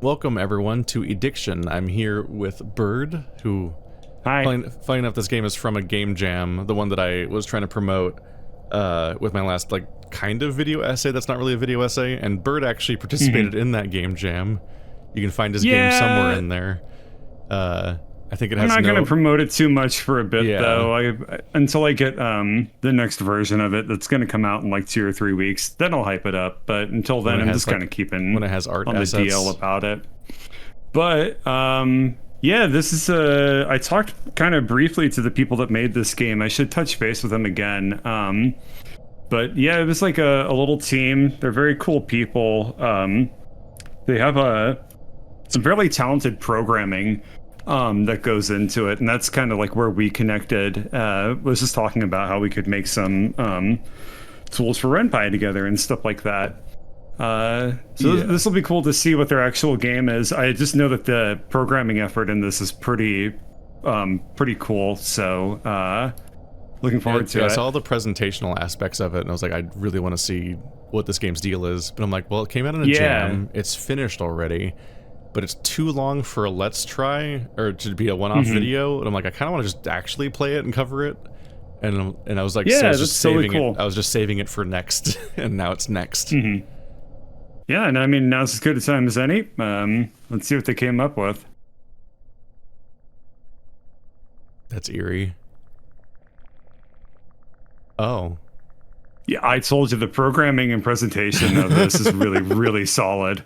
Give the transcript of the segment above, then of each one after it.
Welcome everyone to Ediction. I'm here with Bird, who, Hi. funny enough, this game is from a game jam, the one that I was trying to promote with my last, kind of video essay that's not really a video essay, and Bird actually participated in that game jam. You can find his game somewhere in there. I think it has I'm not going to promote it too much for a bit, though. Until I get the next version of it that's going to come out in like 2 or 3 weeks. Then I'll hype it up. But until then, I'm just kind of keeping when it has art on assets. The deal about it. But yeah, this is I talked kind of briefly to the people that made this game. I should touch base with them again. But yeah, it was like a little team. They're very cool people. They have some fairly talented programming that goes into it, and that's kind of like where we connected. Was just talking about how we could make some tools for RenPy together and stuff like that. This will be cool to see what their actual game is. I just know that the programming effort in this is pretty cool. So looking forward to it. I saw the presentational aspects of it, and I was like, I really want to see what this game's deal is. But I'm like, well, it came out in a jam. It's finished already. But it's too long for a let's try or to be a one-off video, and I'm like, I kind of want to just actually play it and cover it, and I was like, so I was just saving it. I was just saving it for next, and now it's next. Yeah, and I mean, now's as good a time as any. Let's see what they came up with. That's eerie. Oh. Yeah, I told you the programming and presentation of this is really, really solid.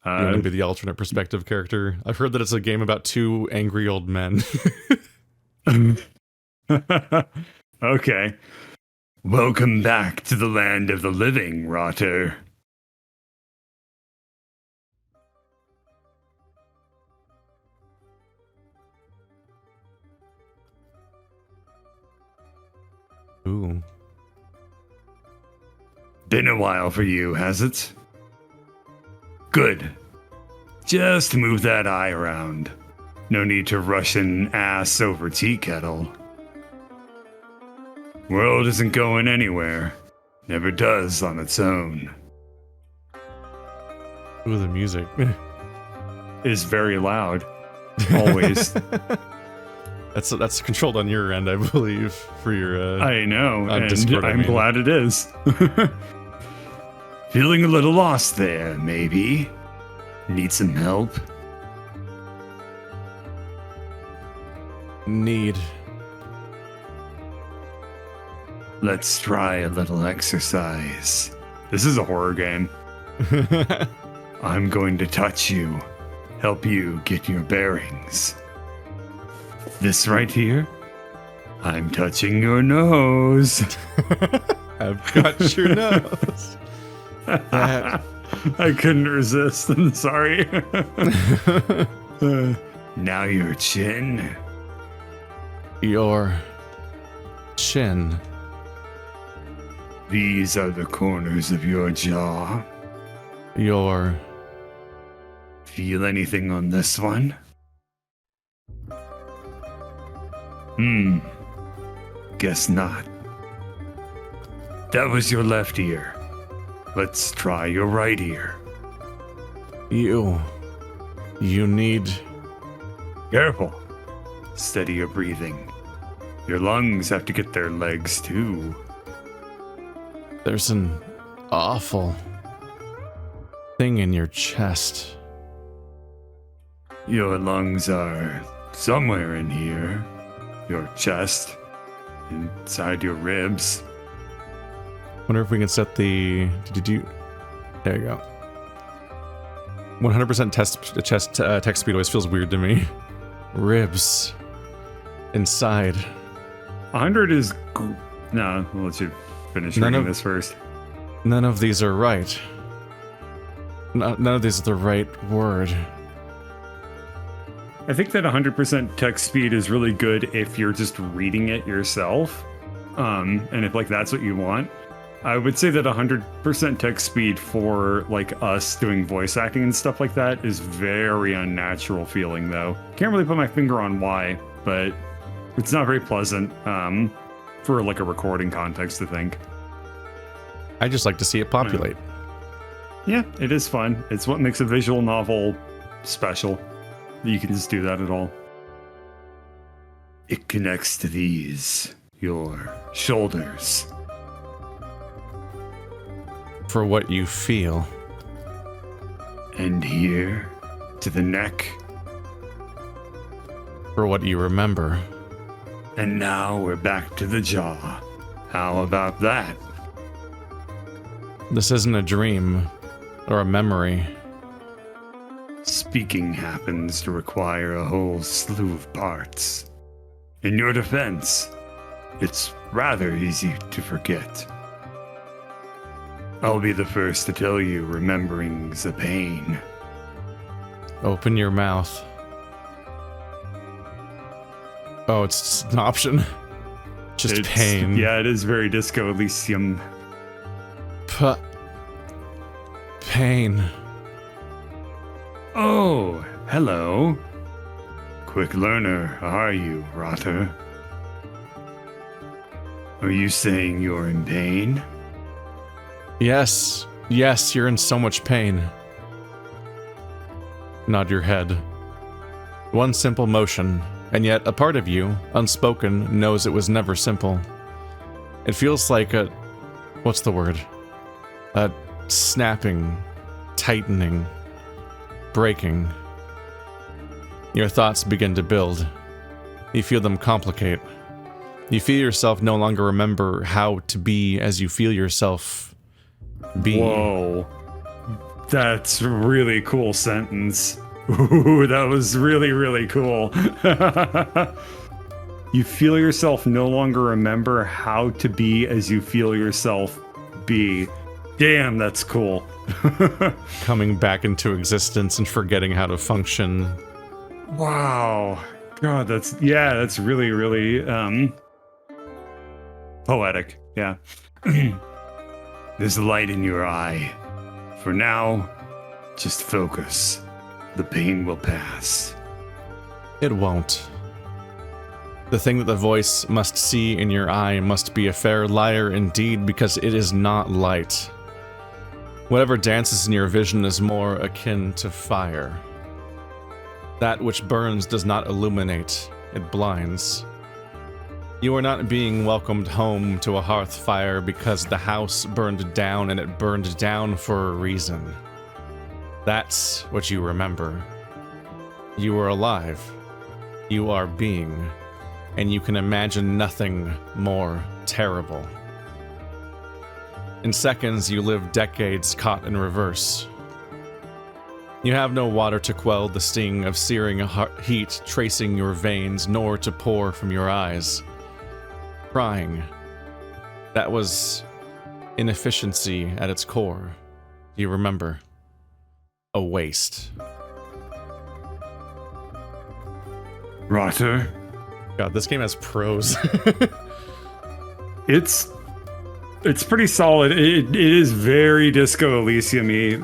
You want to be the alternate perspective character? I've heard that it's a game about 2 angry old men. Okay. Welcome back to the land of the living, Rotter. Ooh. Been a while for you, has it? Good. Just move that eye around. No need to rush an ass over tea kettle. World isn't going anywhere. Never does on its own. Ooh, the music. Is very loud. Always. That's controlled on your end, I believe, for your I know, and Discord, I'm glad it is. Feeling a little lost there, maybe? Need some help? Need. Let's try a little exercise. This is a horror game. I'm going to touch you, help you get your bearings. This right here, I'm touching your nose. I've got your nose. I couldn't resist. I'm sorry. Now your chin. Your chin. These are the corners of your jaw. Your. Feel anything on this one? Guess not. That was your left ear. Let's try your right ear. You need... Careful. Steady your breathing. Your lungs have to get their legs too. There's an awful thing in your chest. Your lungs are somewhere in here. Your chest. Inside your ribs. Wonder if we can set the... There you go. 100% text speed always feels weird to me. Ribs. Inside. 100 is... No, we'll let you finish reading this first. None of these are right. None of these are the right word. I think that 100% text speed is really good if you're just reading it yourself. And if that's what you want. I would say that 100% text speed for us doing voice acting and stuff like that is very unnatural feeling though. Can't really put my finger on why, but it's not very pleasant for a recording context, I think. I just like to see it populate. Yeah, it is fun. It's what makes a visual novel special. You can just do that at all. It connects to these, your shoulders. For what you feel. And here, to the neck. For what you remember. And now we're back to the jaw. How about that? This isn't a dream or a memory. Speaking happens to require a whole slew of parts. In your defense, it's rather easy to forget. I'll be the first to tell you remembering's a pain. Open your mouth. Oh, it's an option. Just pain. Yeah, it is very Disco Elysium. Pain. Oh, hello. Quick learner, are you, Rotter? Are you saying you're in pain? Yes, you're in so much pain. Nod your head. One simple motion, and yet a part of you, unspoken, knows it was never simple. It feels like a... what's the word? A snapping, tightening, breaking. Your thoughts begin to build. You feel them complicate. You feel yourself no longer remember how to be as you feel yourself be. Whoa. That's a really cool sentence. Ooh, that was really, really cool. You feel yourself no longer remember how to be as you feel yourself be. Damn, that's cool. Coming back into existence and forgetting how to function. Wow. God, that's really, really poetic. Yeah. There's light in your eye. For now, just focus. The pain will pass. It won't. The thing that the voice must see in your eye must be a fair liar indeed, because it is not light. Whatever dances in your vision is more akin to fire. That which burns does not illuminate, it blinds. You are not being welcomed home to a hearth fire because the house burned down, and it burned down for a reason. That's what you remember. You are alive. You are being. And you can imagine nothing more terrible. In seconds, you live decades caught in reverse. You have no water to quell the sting of searing heat tracing your veins, nor to pour from your eyes. Crying. That was inefficiency at its core. Do you remember? A waste. Rotter? God, this game has prose. It's pretty solid. It is very Disco Elysium-y.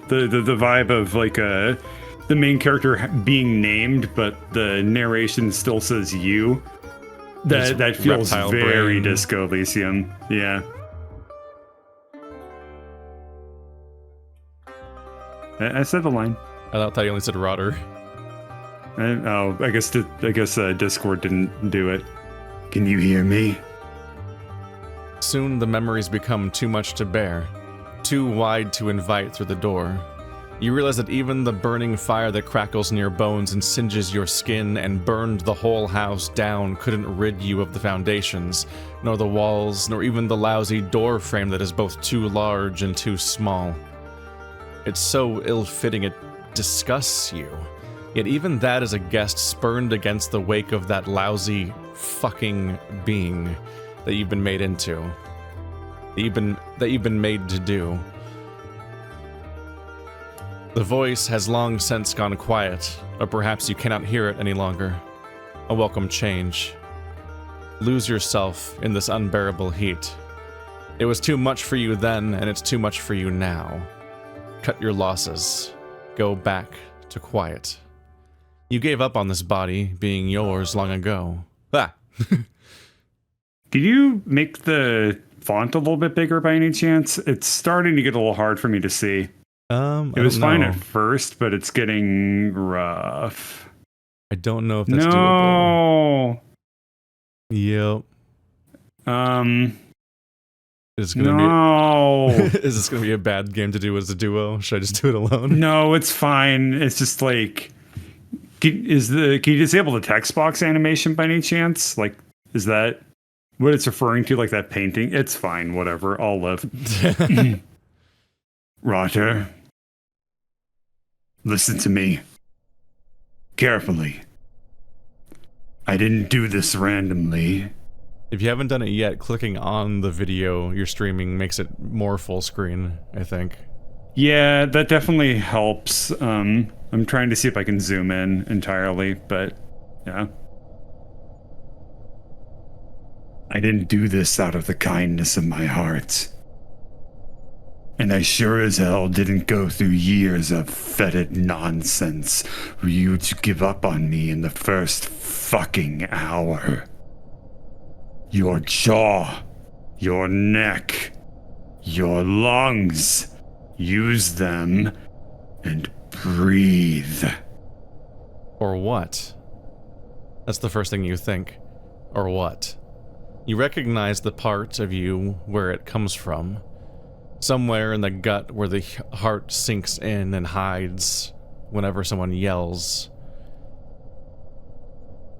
The vibe of like the main character being named, but the narration still says you. That feels very brain. Disco Elysium. Yeah. I said the line. I thought you only said Rotter. I guess Discord didn't do it. Can you hear me? Soon the memories become too much to bear, too wide to invite through the door. You realize that even the burning fire that crackles in your bones and singes your skin and burned the whole house down couldn't rid you of the foundations, nor the walls, nor even the lousy door frame that is both too large and too small. It's so ill-fitting it disgusts you. Yet even that is a guest spurned against the wake of that lousy fucking being that you've been made into. That you've been made to do. The voice has long since gone quiet, or perhaps you cannot hear it any longer. A welcome change. Lose yourself in this unbearable heat. It was too much for you then, and it's too much for you now. Cut your losses. Go back to quiet. You gave up on this body being yours long ago. Ah! Did you make the font a little bit bigger by any chance? It's starting to get a little hard for me to see. It was fine at first, but it's getting rough. I don't know if that's doable. Yep. Is this gonna be a bad game to do as a duo? Should I just do it alone? No, it's fine. It's just like, can you disable the text box animation by any chance? Like, is that what it's referring to? Like that painting? It's fine. Whatever. I'll live. Rotter, listen to me carefully. I didn't do this randomly. If you haven't done it yet, clicking on the video you're streaming makes it more full screen, I think. Yeah, that definitely helps. I'm trying to see if I can zoom in entirely, but yeah. I didn't do this out of the kindness of my heart. And I sure as hell didn't go through years of fetid nonsense for you to give up on me in the first fucking hour. Your jaw, your neck, your lungs. Use them and breathe. Or what? That's the first thing you think. Or what? You recognize the part of you where it comes from. Somewhere in the gut where the heart sinks in and hides whenever someone yells.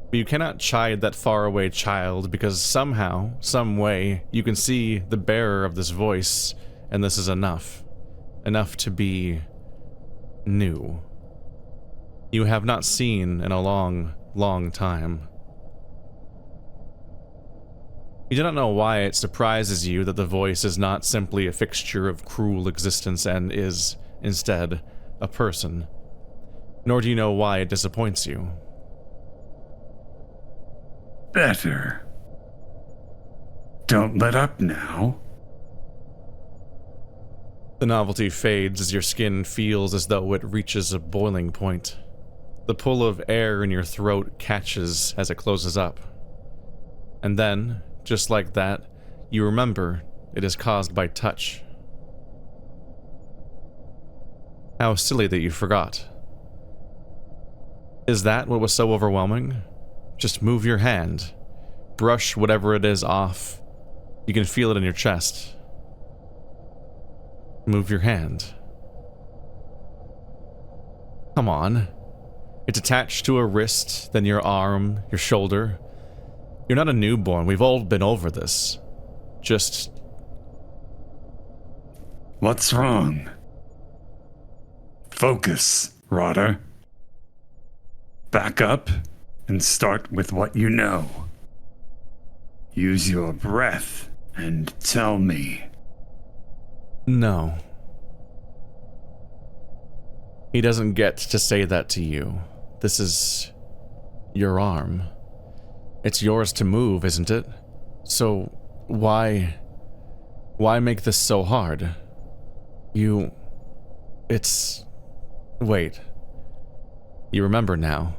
But you cannot chide that faraway child because somehow, some way, you can see the bearer of this voice, and this is enough. Enough to be new. You have not seen in a long, long time. You do not know why it surprises you that the voice is not simply a fixture of cruel existence and is, instead, a person. Nor do you know why it disappoints you. Better. Don't let up now. The novelty fades as your skin feels as though it reaches a boiling point. The pull of air in your throat catches as it closes up. And then, just like that, you remember it is caused by touch. How silly that you forgot. Is that what was so overwhelming? Just move your hand. Brush whatever it is off. You can feel it in your chest. Move your hand. Come on. It's attached to a wrist, then your arm, your shoulder. You're not a newborn. We've all been over this. Just... What's wrong? Focus, Rotter. Back up and start with what you know. Use your breath and tell me. No. He doesn't get to say that to you. This is your arm. It's yours to move, isn't it? So why make this so hard? Wait. You remember now.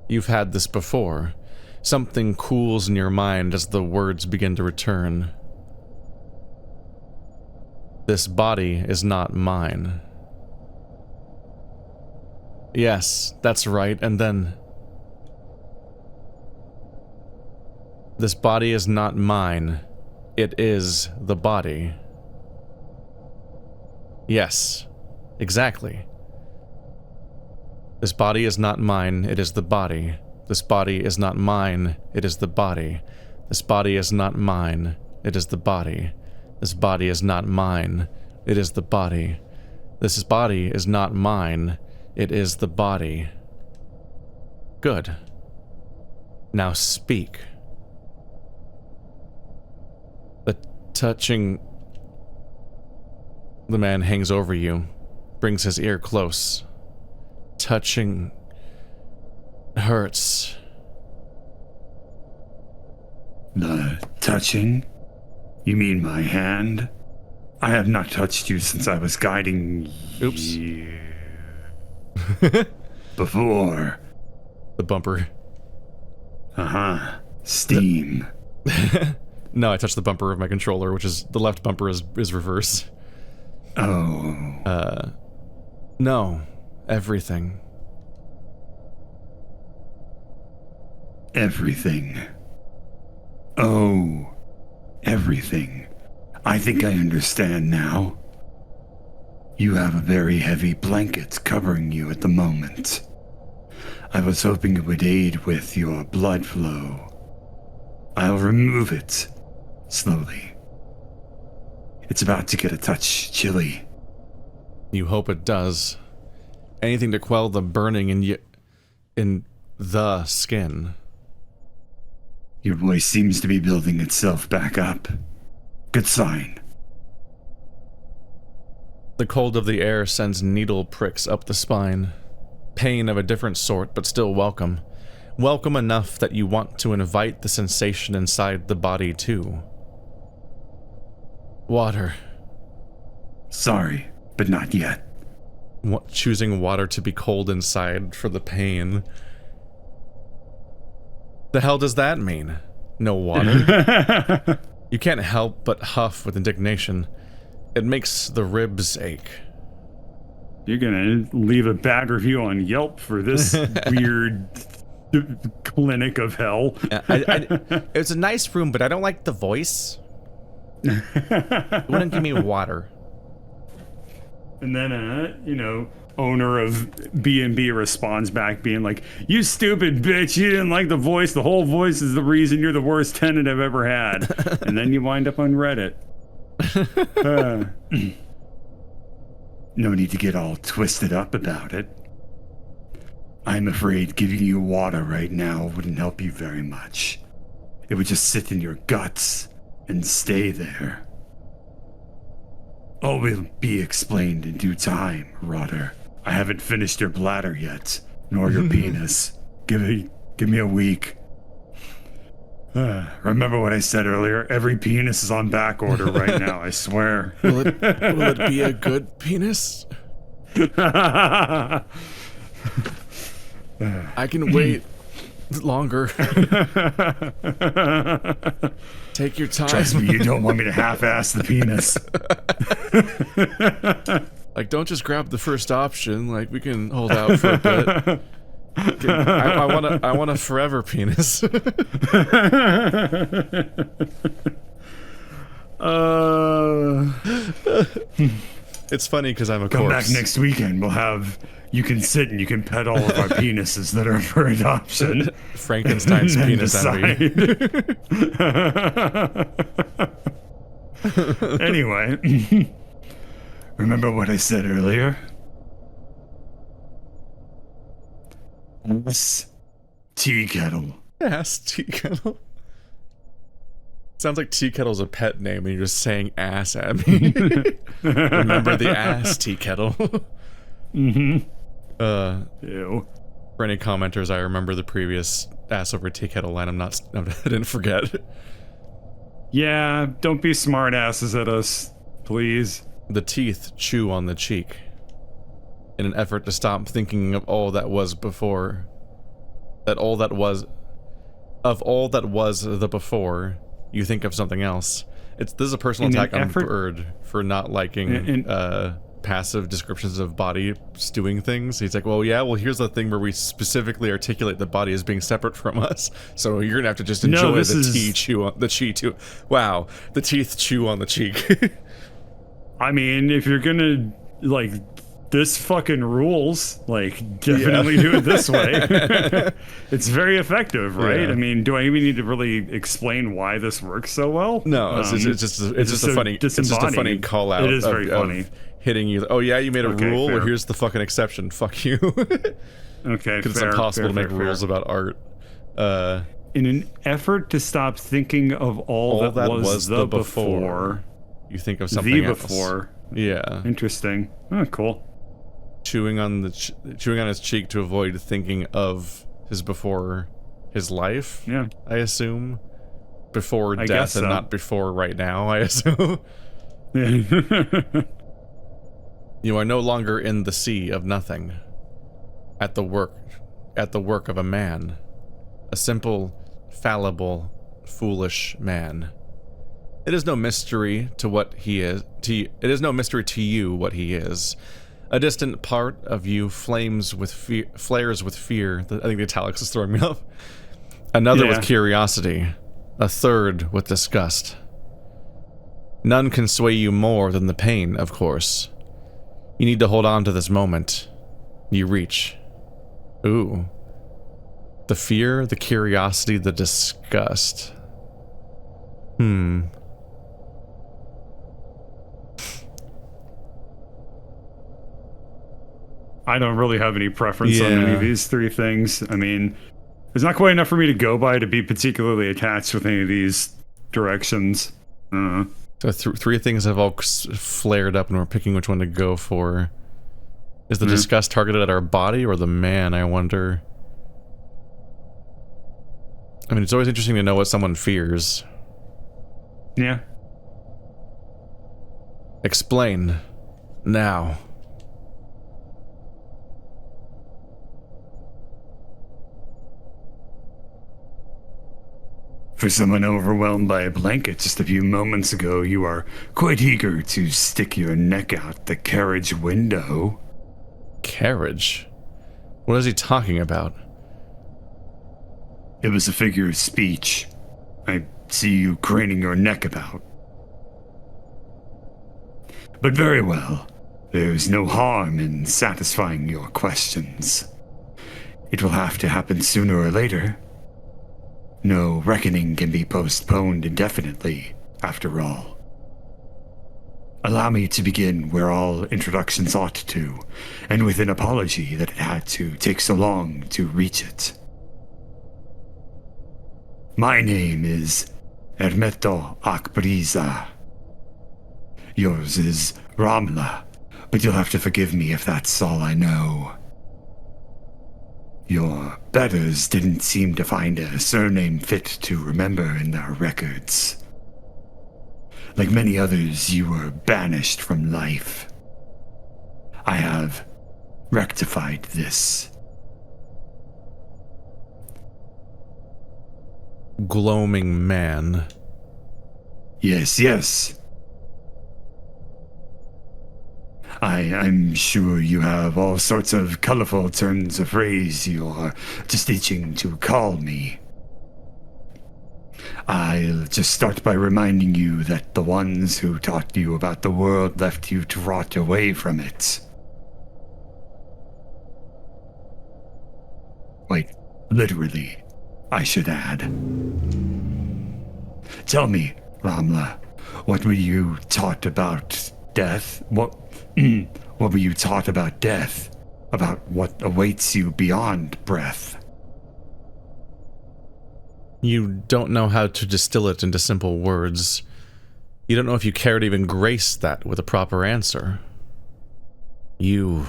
You've had this before. Something cools in your mind as the words begin to return. This body is not mine. Yes, that's right, and then... This body is not mine. It is the body. Yes, exactly. This body is not mine, it is the body. This body is not mine, it is the body. This body is not mine, it is the body. This body is not mine, it is the body. This body is not mine, it is the body. Good. Now speak. The touching... The man hangs over you, brings his ear close. Touching... hurts. The touching? You mean my hand? I have not touched you since I was guiding you. Before. The bumper. Steam. No, I touched the bumper of my controller, which is the left bumper is reverse. Oh. No. Everything. Everything. Oh. Everything. I think I understand now. You have a very heavy blanket covering you at the moment. I was hoping it would aid with your blood flow. I'll remove it slowly. It's about to get a touch chilly. You hope it does. Anything to quell the burning in the skin. Your voice seems to be building itself back up. Good sign. The cold of the air sends needle pricks up the spine. Pain of a different sort, but still welcome. Welcome enough that you want to invite the sensation inside the body too. Water. Sorry, but not yet. Choosing water to be cold inside for the pain. The hell does that mean? No water? You can't help but huff with indignation. It makes the ribs ache. You're gonna leave a bad review on Yelp for this weird clinic of hell. It's a nice room, but I don't like the voice. It wouldn't give me water. And then, owner of B&B responds back being like, "You stupid bitch, you didn't like the voice. The whole voice is the reason you're the worst tenant I've ever had." And then you wind up on Reddit. No need to get all twisted up about it. I'm afraid giving you water right now wouldn't help you very much. It would just sit in your guts and stay there. All will be explained in due time, Rotter. I haven't finished your bladder yet, nor your penis. Give me a week. Remember what I said earlier? Every penis is on back order right now, I swear. Will it be a good penis? I can wait longer. Take your time. Trust me, you don't want me to half-ass the penis. Like, don't just grab the first option. Like, we can hold out for a bit. I want a forever penis. It's funny because I'm a Come corpse. back next weekend. You can sit and you can pet all of our penises that are for adoption. Frankenstein's penis envy. Anyway, remember what I said earlier? Ass tea kettle. Ass tea kettle. Sounds like tea kettle's a pet name and you're just saying ass at me. Remember the ass tea kettle. Mm-hmm. Ew. For any commenters, I remember the previous ass over tea kettle line. I didn't forget. Yeah, don't be smart asses at us, please. The teeth chew on the cheek. In an effort to stop thinking of all that was before. Of all that was the before, you think of something else. This is a personal attack on Bird for not liking passive descriptions of body stewing things. He's like, here's the thing where we specifically articulate the body as being separate from us. So you're gonna have to just enjoy the teeth chew on the cheek too. Wow, the teeth chew on the cheek. I mean, if you're gonna this fucking rules, definitely do it this way. It's very effective, right? Yeah. I mean, do I even need to really explain why this works so well? No, it's just a funny call out. It is very funny. Hitting you. Oh yeah, you made a rule. Well, here's the fucking exception. Fuck you. Okay, because it's impossible to make rules about art. In an effort to stop thinking of all that was the before, you think of something else. Before. Yeah. Interesting. Oh, cool. Chewing on his cheek to avoid thinking of his before his life. Yeah. I assume. Before death and not before right now, I assume. You are no longer in the sea of nothing. At the work of a man. A simple, fallible, foolish man. It is no mystery to what he is. It is no mystery to you what he is. A distant part of you flares with fear. I think the italics is throwing me off. Another with curiosity. A third with disgust. None can sway you more than the pain, of course. You need to hold on to this moment. You reach. Ooh. The fear, the curiosity, the disgust. I don't really have any preference on any of these three things. I mean, there's not quite enough for me to go by to be particularly attached with any of these directions. So three things have all flared up and we're picking which one to go for. Is the disgust targeted at our body or the man, I wonder? I mean, it's always interesting to know what someone fears. Yeah. Explain. Now. For someone overwhelmed by a blanket just a few moments ago, you are quite eager to stick your neck out the carriage window. Carriage? What is he talking about? It was a figure of speech. I see you craning your neck about. But very well. There's no harm in satisfying your questions. It will have to happen sooner or later. No reckoning can be postponed indefinitely, after all. Allow me to begin where all introductions ought to, and with an apology that it had to take so long to reach it. My name is Hermeto Akbriza. Yours is Ramla, but you'll have to forgive me if that's all I know. Your betters didn't seem to find a surname fit to remember in their records. Like many others, you were banished from life. I have rectified this. Gloaming man. Yes. I'm sure you have all sorts of colorful turns of phrase you're just itching to call me. I'll just start by reminding you that the ones who taught you about the world left you to rot away from it. Wait, literally, I should add. Tell me, Ramla, what were you taught about death? What were you taught about death? About what awaits you beyond breath? You don't know how to distill it into simple words. You don't know if you care to even grace that with a proper answer. You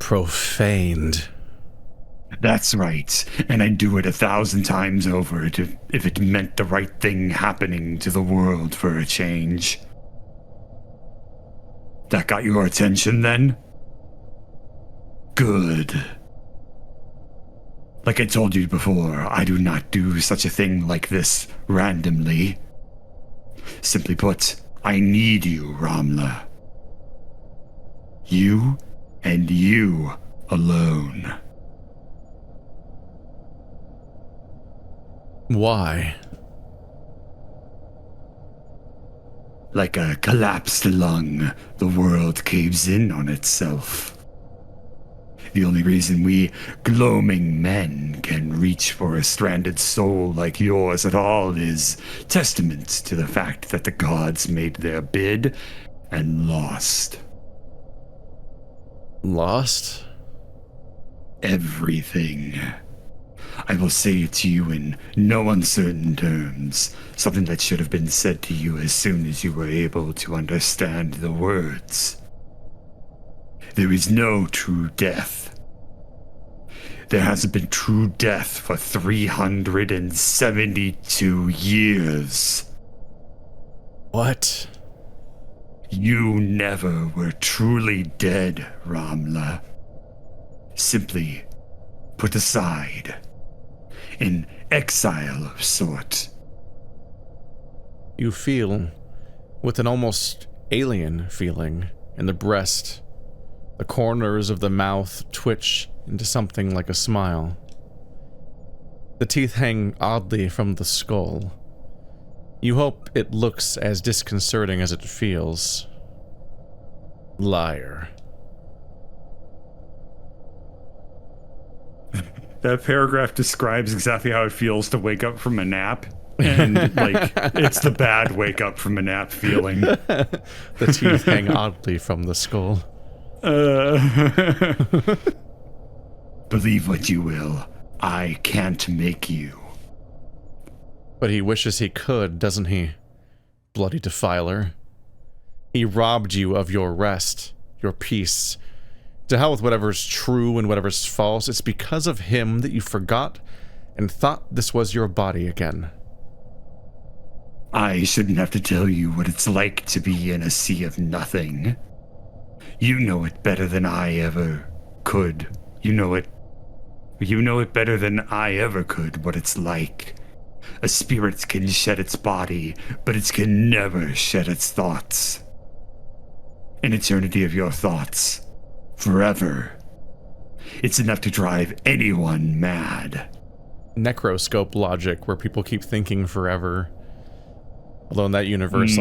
profaned. That's right, and I'd do it 1,000 times over if it meant the right thing happening to the world for a change. That got your attention then? Good. Like I told you before, I do not do such a thing like this randomly. Simply put, I need you, Ramla. You and you alone. Why? Like a collapsed lung, the world caves in on itself. The only reason we gloaming men can reach for a stranded soul like yours at all is testament to the fact that the gods made their bid and lost. Lost? Everything. I will say it to you in no uncertain terms, something that should have been said to you as soon as you were able to understand the words. There is no true death. There hasn't been true death for 372 years. What? You never were truly dead, Ramla. Simply put aside. In exile of sort. You feel, with an almost alien feeling, in the breast, the corners of the mouth twitch into something like a smile. The teeth hang oddly from the skull. You hope it looks as disconcerting as it feels. Liar. That paragraph describes exactly how it feels to wake up from a nap. And, like, it's the bad wake up from a nap feeling. The teeth hang oddly from the skull. Believe what you will. I can't make you. But he wishes he could, doesn't he? Bloody defiler. He robbed you of your rest, your peace. To hell with whatever's true and whatever's false. It's because of him that you forgot and thought this was your body again. I shouldn't have to tell you what it's like to be in a sea of nothing. You know it better than I ever could. You know it better than I ever could, what it's like. A spirit can shed its body, but it can never shed its thoughts. An eternity of your thoughts. Forever. It's enough to drive anyone mad. Necroscope logic, where people keep thinking forever. Although in that universe,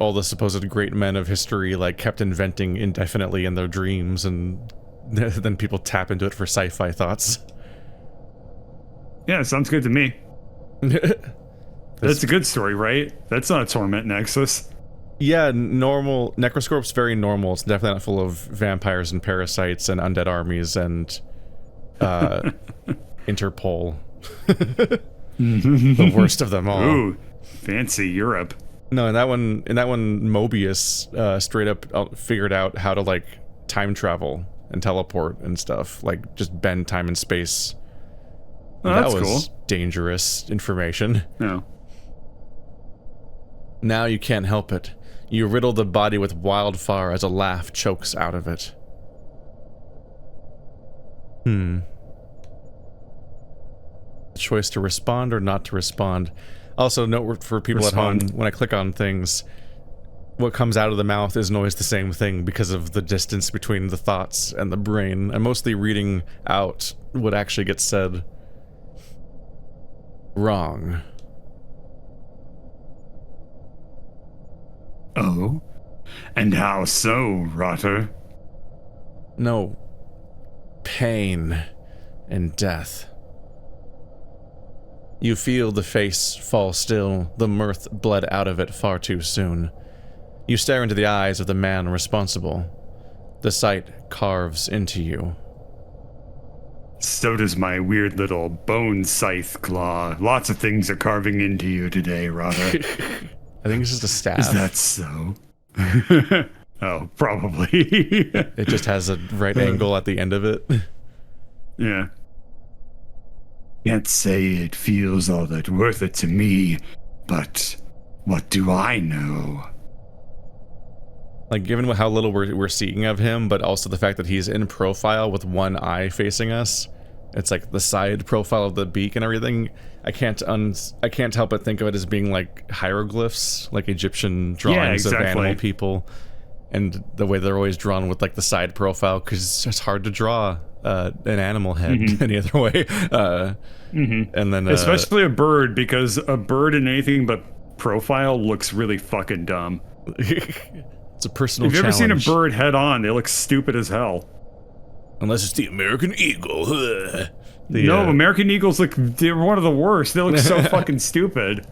all the supposed great men of history like kept inventing indefinitely in their dreams, and then people tap into it for sci-fi thoughts. Yeah, sounds good to me. That's a good story, right? That's not a torment nexus. Yeah, normal. Necroscope's very normal. It's definitely not full of vampires and parasites and undead armies and Interpol. The worst of them all. Ooh, fancy Europe. No, in that one, Mobius straight up figured out how to like time travel and teleport and stuff, like just bend time and space. Oh, that that's was cool. Dangerous information. No. Now you can't help it. You riddle the body with wildfire as a laugh chokes out of it. The choice to respond or not to respond. Also, note for people at home, when I click on things, what comes out of the mouth isn't always the same thing because of the distance between the thoughts and the brain. I'm mostly reading out what actually gets said. Wrong. Oh? And how so, Rotter? No. Pain and death. You feel the face fall still, the mirth bled out of it far too soon. You stare into the eyes of the man responsible. The sight carves into you. So does my weird little bone scythe claw. Lots of things are carving into you today, Rotter. I think it's just a staff. Is that so? Oh, probably. It just has a right angle at the end of it. Yeah. Can't say it feels all that worth it to me, but what do I know? Like, given how little we're seeing of him, but also the fact that he's in profile with one eye facing us, it's like the side profile of the beak and everything. I can't help but think of it as being like hieroglyphs, like Egyptian drawings of animal people, and the way they're always drawn with like the side profile, because it's just hard to draw an animal head any other way. And then especially a bird, because a bird in anything but profile looks really fucking dumb. It's a personal challenge. Have you ever seen a bird head on? They look stupid as hell. Unless it's the American eagle. American eagles they're one of the worst. They look so fucking stupid.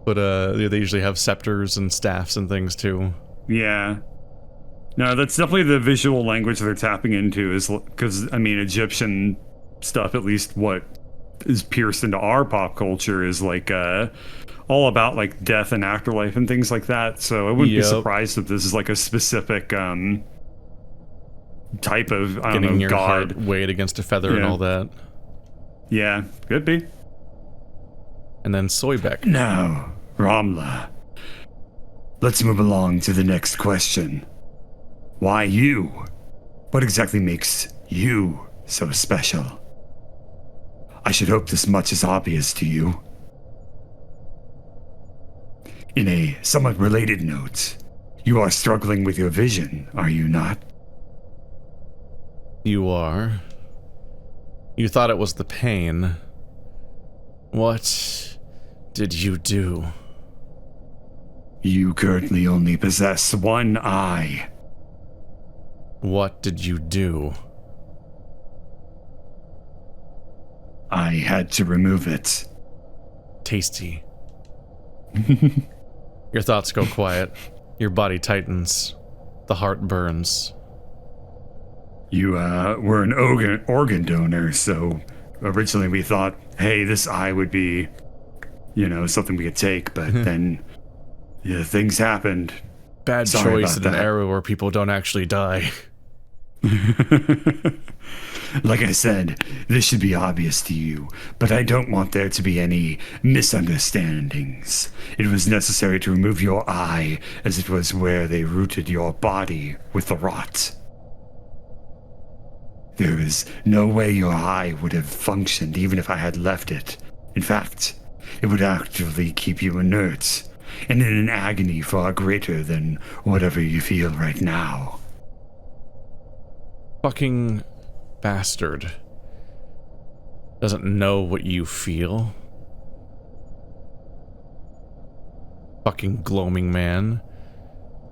But they usually have scepters and staffs and things too. Yeah. No, that's definitely the visual language they're tapping into, is because, I mean, Egyptian stuff, at least what is pierced into our pop culture, is like all about like death and afterlife and things like that. So I wouldn't be surprised if this is like a specific type of, I don't know, your god. heart weighed against a feather and all that. Yeah, could be. And then Soybeck. Now, Ramla, let's move along to the next question. Why you? What exactly makes you so special? I should hope this much is obvious to you. In a somewhat related note, you are struggling with your vision, are you not? You are. You thought it was the pain. What did you do? You currently only possess one eye. What did you do? I had to remove it. Tasty. Your thoughts go quiet. Your body tightens. The heart burns. You were an organ donor, so originally we thought, hey, this eye would be, something we could take, but then things happened. Bad Sorry choice about in an that. era where people don't actually die. Like I said, this should be obvious to you, but I don't want there to be any misunderstandings. It was necessary to remove your eye, as it was where they rooted your body with the rot. There is no way your eye would have functioned even if I had left it. In fact, it would actively keep you inert, and in an agony far greater than whatever you feel right now. Fucking bastard. Doesn't know what you feel. Fucking gloaming man.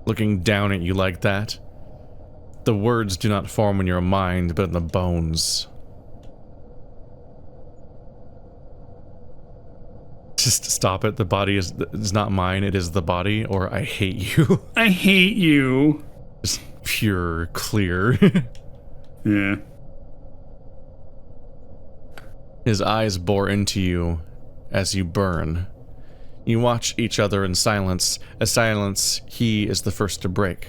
Looking down at you like that. The words do not form in your mind, but in the bones. Just stop it. The body is not mine. It is the body, or I hate you. I hate you. Just pure, clear. Yeah. His eyes bore into you as you burn. You watch each other in silence, a silence he is the first to break.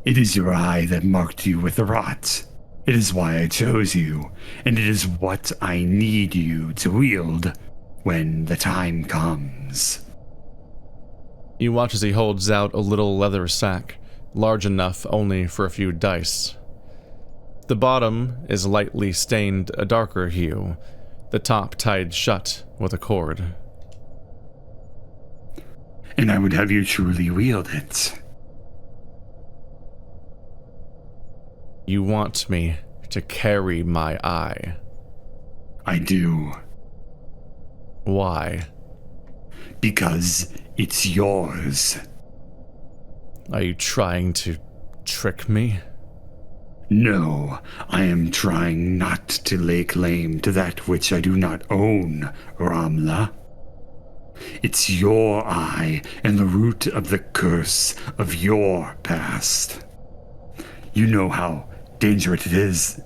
It is your eye that marked you with the rot. It is why I chose you, and it is what I need you to wield when the time comes. You watch as he holds out a little leather sack, large enough only for a few dice. The bottom is lightly stained a darker hue, the top tied shut with a cord. And I would have you truly wield it. You want me to carry my eye. I do. Why? Because it's yours. Are you trying to trick me? No, I am trying not to lay claim to that which I do not own, Ramla. It's your eye and the root of the curse of your past. You know how dangerous it is.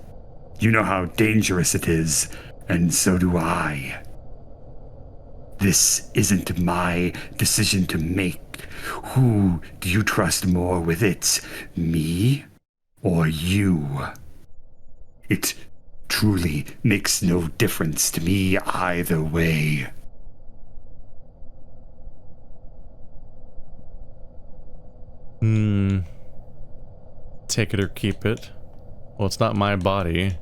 You know how dangerous it is, and so do I. This isn't my decision to make. Who do you trust more with it? Me or you? It truly makes no difference to me either way. Take it or keep it. Well, it's not my body,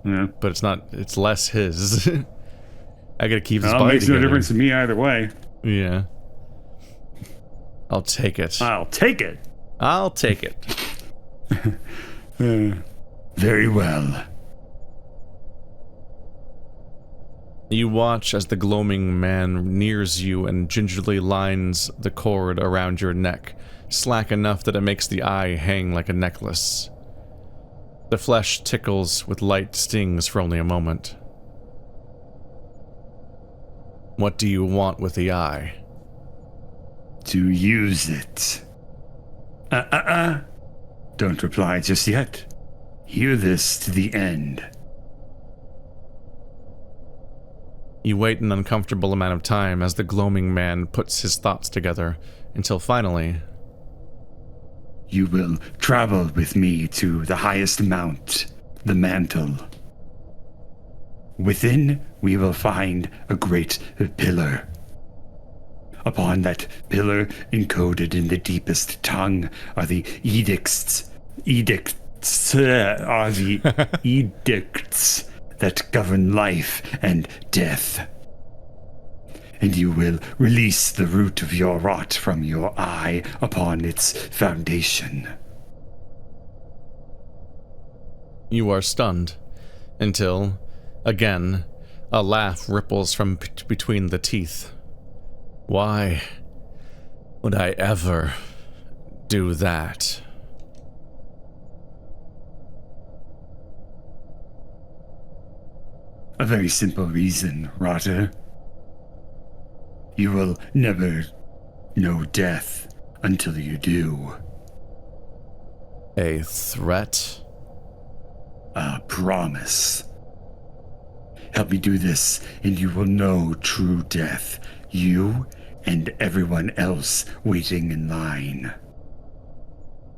Yeah. but it's less his. I gotta keep his Well, it body makes no together. difference to me either way. Yeah. I'll take it. I'll take it. I'll take it. Very well. You watch as the gloaming man nears you and gingerly lines the cord around your neck, slack enough that it makes the eye hang like a necklace. The flesh tickles with light stings for only a moment. What do you want with the eye? To use it. Don't reply just yet. Hear this to the end. You wait an uncomfortable amount of time as the gloaming man puts his thoughts together, until finally... You will travel with me to the highest mount, the mantle. Within, we will find a great pillar. Upon that pillar, encoded in the deepest tongue, are the edicts that govern life and death. and you will release the root of your rot from your eye upon its foundation. You are stunned until, again, a laugh ripples from between the teeth. Why would I ever do that? A very simple reason, Rotter. You will never know death until you do. A threat? A promise. Help me do this, and you will know true death. You and everyone else waiting in line.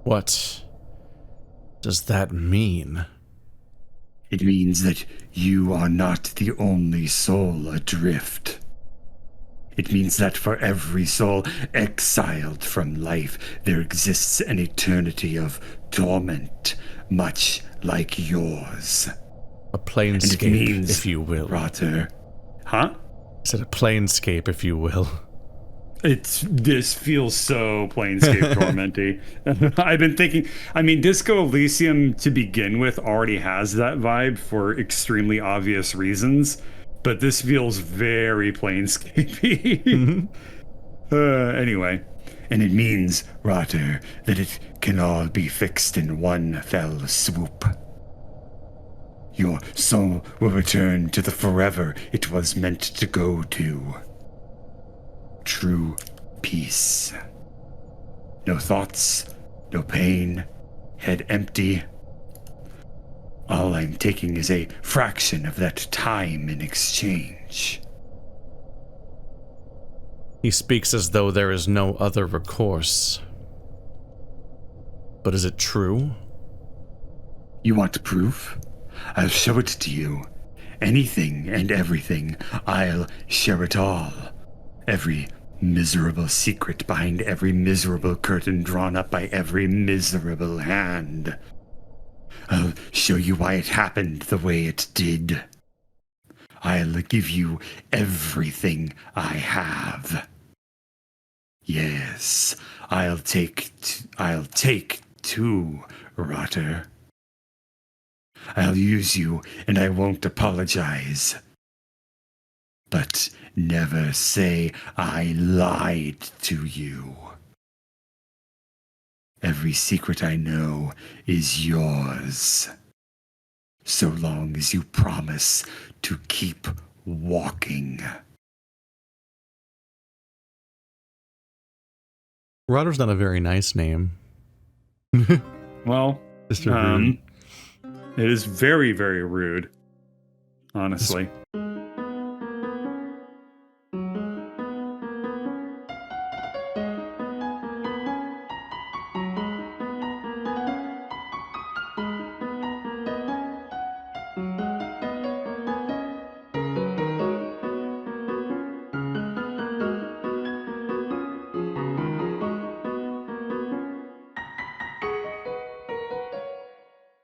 What does that mean? It means that you are not the only soul adrift. It means that for every soul exiled from life, there exists an eternity of torment, much like yours. A planescape, if you will. Rotter. Huh? I said a planescape, if you will. This feels so Planescape Tormenty. I've been thinking, I mean, Disco Elysium to begin with already has that vibe for extremely obvious reasons, but this feels very Planescapey. Anyway. And it means, Rotter, that it can all be fixed in one fell swoop. Your soul will return to the forever it was meant to go to. True peace. No thoughts, no pain, head empty. All I'm taking is a fraction of that time in exchange. He speaks as though there is no other recourse. But is it true? You want proof? I'll show it to you. Anything and everything. I'll share it all. Every miserable secret behind every miserable curtain drawn up by every miserable hand. I'll show you why it happened the way it did. I'll give you everything I have. Yes, I'll take two, Rotter. I'll use you, and I won't apologize. But never say I lied to you. Every secret I know is yours. So long as you promise to keep walking. Rotter's not a very nice name. Well, Mr. Rude. it is very, very rude, honestly.